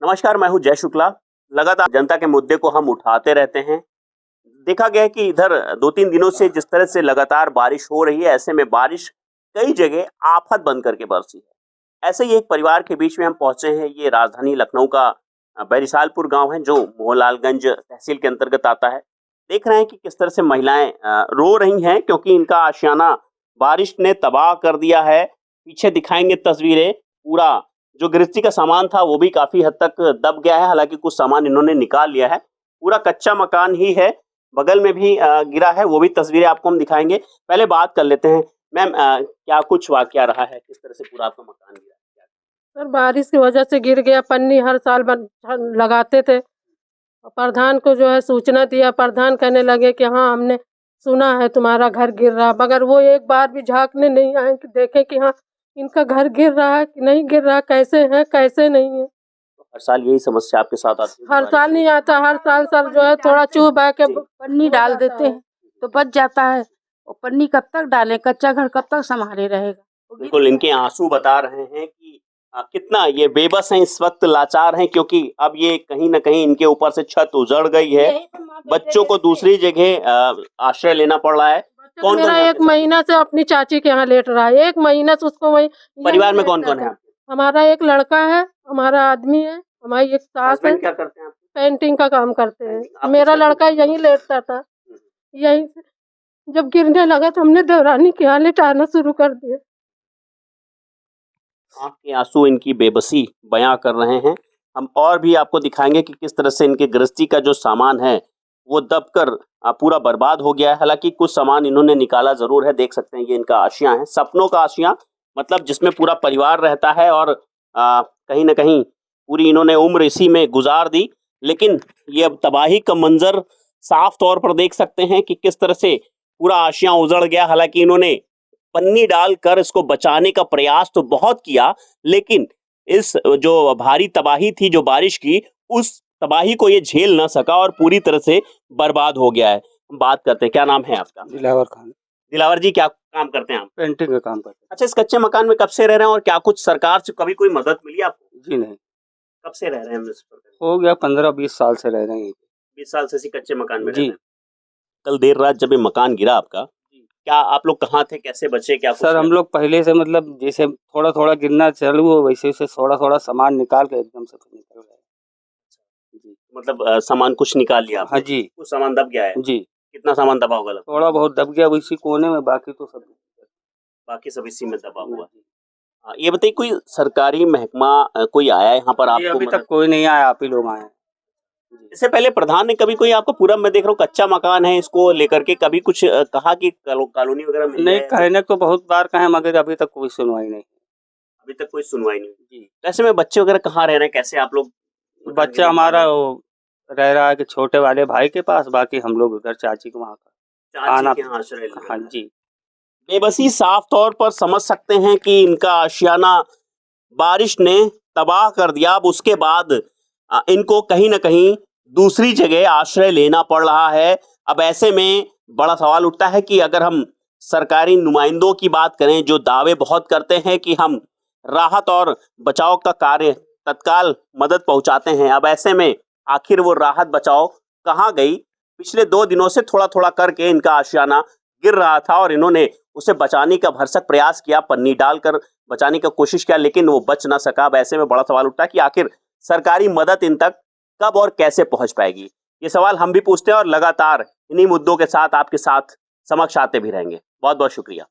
नमस्कार, मैं हूं जय शुक्ला। लगातार जनता के मुद्दे को हम उठाते रहते हैं। देखा गया है कि इधर 2-3 दिनों से जिस तरह से लगातार बारिश हो रही है, ऐसे में बारिश कई जगह आफत बन करके बरसी है। ऐसे ही एक परिवार के बीच में हम पहुंचे हैं। ये राजधानी लखनऊ का बैरिसालपुर गांव है, जो मोहनलालगंज तहसील के अंतर्गत आता है। देख रहे हैं कि किस तरह से महिलाएं रो रही हैं, क्योंकि इनका आशियाना बारिश ने तबाह कर दिया है। पीछे दिखाएंगे तस्वीरें। पूरा जो गृहस्थी का सामान था वो भी काफी हद तक दब गया है, हालांकि कुछ सामान इन्होंने निकाल लिया है। पूरा कच्चा मकान ही है, बगल में भी गिरा है, वो भी तस्वीरें आपको हम दिखाएंगे। पहले बात कर लेते हैं, मैम क्या कुछ वाकया रहा है, किस तरह से पूरा आपका मकान गिरा? सर, बारिश की वजह से गिर गया। पन्नी हर साल लगाते थे। प्रधान को जो है सूचना दिया, प्रधान कहने लगे कि हाँ, हमने सुना है तुम्हारा घर गिर रहा, मगर वो एक बार भी झांकने नहीं आए कि देखें कि हाँ, इनका घर गिर रहा है कि नहीं गिर रहा, कैसे है कैसे नहीं है। हर साल यही समस्या आपके साथ आती है? हर साल नहीं आता, हर साल सर जो है थोड़ा चूह बह के पन्नी डाल देते हैं तो बच जाता है। और पन्नी कब तक डालें, कच्चा घर कब तक संभाले रहेगा। बिल्कुल, इनके आंसू बता रहे हैं कि कितना ये बेबस हैं, इस वक्त लाचार हैं, क्योंकि अब ये कहीं ना कहीं इनके ऊपर से छत उजड़ गई है। बच्चों को दूसरी जगह आश्रय लेना पड़ रहा है। कौन मेरा एक महीना से अपनी चाची के यहाँ लेट रहा है, एक महीना से उसको वही। परिवार में कौन कौन है? हमारा एक लड़का है, हमारा आदमी है, हमारी एक सास है। क्या करते हैं आप? पेंटिंग का काम करते हैं। मेरा लड़का यहीं लेटता था, यहीं से जब गिरने लगा तो हमने देवरानी के यहाँ लेटाना शुरू कर दिया। आपके आंसू इनकी बेबसी बयां कर रहे हैं। हम और भी आपको दिखाएंगे कि किस तरह से इनके गृहस्थी का जो सामान है वो दबकर पूरा बर्बाद हो गया है। हालांकि कुछ सामान इन्होंने निकाला जरूर है। देख सकते हैं ये इनका आशियां है, सपनों का आशियां, मतलब जिसमें पूरा परिवार रहता है। और कहीं ना कहीं पूरी इन्होंने उम्र इसी में गुजार दी, लेकिन ये अब तबाही का मंजर साफ तौर पर देख सकते हैं कि किस तरह से पूरा आशियां उजड़ गया। हालांकि इन्होंने पन्नी डालकर इसको बचाने का प्रयास तो बहुत किया, लेकिन इस जो भारी तबाही थी जो बारिश की, उस तबाही को ये झेल ना सका और पूरी तरह से बर्बाद हो गया है। बात करते हैं, क्या नाम है आपका? दिलावर खान। दिलावर जी, क्या काम करते हैं आप? पेंटिंग का काम करते हैं। अच्छा, इस कच्चे मकान में कब से रह रहे हैं और क्या कुछ सरकार से कभी कोई मदद मिली आपको? जी नहीं। कब से रह रहे हैं? हो गया 15-20 साल से रह रहे हैं। 20 साल से इसी कच्चे मकान में जी। रह रहे हैं। कल देर रात जब ये मकान गिरा आपका, क्या आप लोग कहाँ थे, कैसे बचे, क्या सर, हम लोग पहले से मतलब जैसे थोड़ा थोड़ा गिरना चालू हो, वैसे वैसे थोड़ा थोड़ा सामान निकाल के एकदम से निकल गए। जी, मतलब सामान कुछ निकाल लिया आपने? हाँ जी। कुछ सामान दब गया है? जी, कितना सामान दबा होगा? थोड़ा बहुत दब गया इसी कोने में, बाकी तो सब इसी में दबा हुआ है। ये बताइए, कोई सरकारी महकमा कोई आया यहाँ पर आपको? अभी तक कोई नहीं आया, आप ही लोग आए हैं। इससे पहले प्रधान ने कभी कोई आपको, पूरा मैं देख रहा हूँ कच्चा मकान है, इसको लेकर के कभी कुछ कहा कि कॉलोनी वगैरह मिल नहीं, जाए? कहने को बहुत बार कहे, मगर अभी तक कोई सुनवाई नहीं। अभी तक कोई सुनवाई नहीं जी। ऐसे में बच्चे वगैरह कहाँ रह रहे हैं, कैसे आप लोग? बच्चा हमारा वो रह रहा है कि छोटे वाले भाई के पास, बाकी हम लोग उधर चाची के वहाँ चाची के यहाँ आश्रय ले रहे हैं। हाँ जी। बेबसी साफ तौर पर समझ सकते हैं कि इनका आशियाना बारिश ने तबाह कर दिया। अब उसके बाद इनको कहीं ना कहीं दूसरी जगह आश्रय लेना पड़ रहा है। अब ऐसे में बड़ा सवाल उठता है कि अगर हम सरकारी नुमाइंदों की बात करें, जो दावे बहुत करते हैं कि हम राहत और बचाव का कार्य तत्काल मदद पहुंचाते हैं, अब ऐसे में आखिर वो राहत बचाव कहाँ गई? पिछले 2 दिनों से थोड़ा थोड़ा करके इनका आशियाना गिर रहा था और इन्होंने उसे बचाने का भरसक प्रयास किया, पन्नी डालकर बचाने का कोशिश किया, लेकिन वो बच ना सका। अब ऐसे में बड़ा सवाल उठता है कि आखिर सरकारी मदद इन तक कब और कैसे पहुंच पाएगी? ये सवाल हम भी पूछते हैं और लगातार इन्हीं मुद्दों के साथ आपके साथ समक्ष आते भी रहेंगे। बहुत बहुत शुक्रिया।